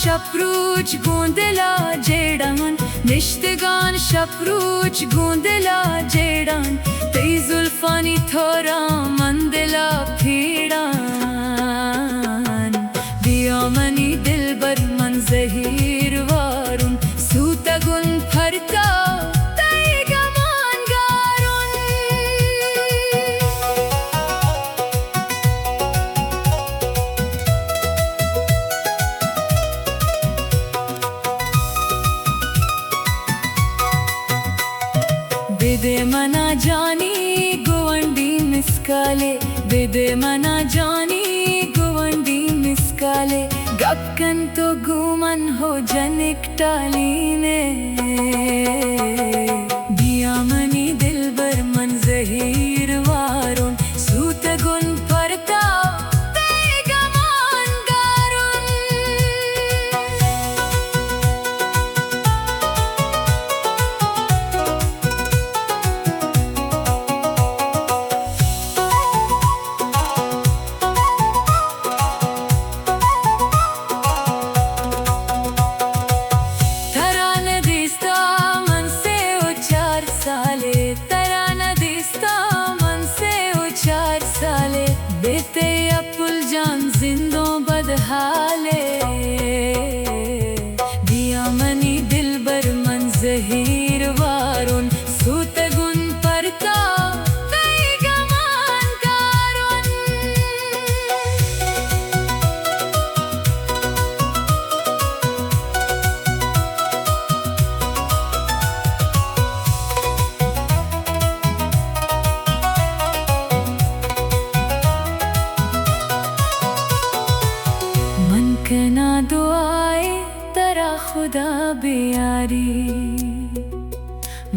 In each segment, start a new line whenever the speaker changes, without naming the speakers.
शप्रूच गूंदला जेड़ान निश्तगान शप्रूच गूंदला जेड़ान तेई जुल्फानी थोरा मंदला फीड़ान दिया मनी दिलबर मन ज़हीर वारुन सूतगुन फरता तई गमान गारुन बेदे मना जानी गुवंडी मिसकाले बेदे मना जानी गुवंडी मिसकाले गक्कन तो गुमन हो जनिक टालीने दिया मनी दिलबर मन ज़हीर वारुन सूतगुन फरता तई गमान गारुन बेते अपुल जान जिंदों बदहाले दिया मनी दिलबर मन ज़हीर वारुन सूतगुन फरता तई गमान गारुन ना दुआए तरा खुदा बेयारी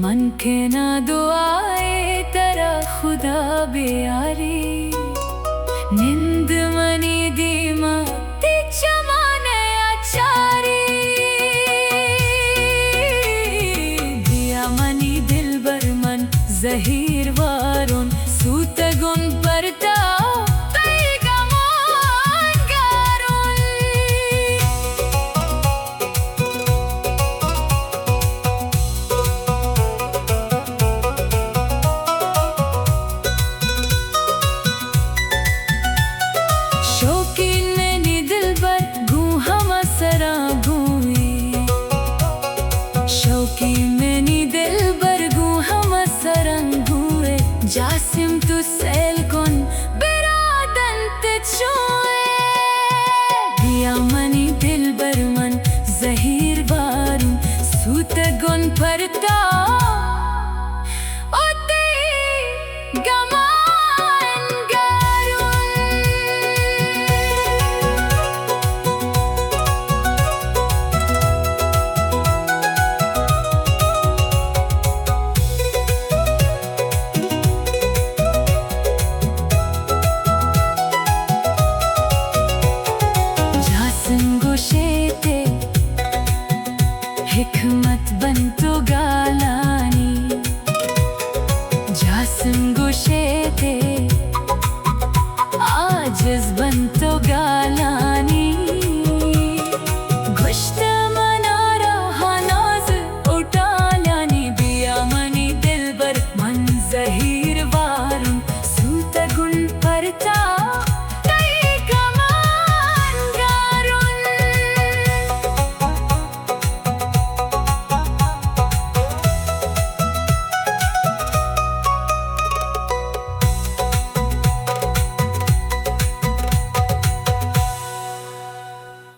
मन के ना दुआए तरा खुदा बेयारी निंद मनी दीमा ती चमाने आचारी दिया मनी दिलबर मन ज़हीर वारुन सूतगुन फरता जासिम तु सेल कोन बिरादन ते चोए दिया मनी दिलबर मन ज़हीर वारुन सूतगुन फरता गमान गारुन हिकमत बनतो गालानी जासिम गुशेते आजिज़ बनतो गालानी गुश्त मनारा हनाज उठाल्यानी दिया मनी दिलबर मन ज़हीर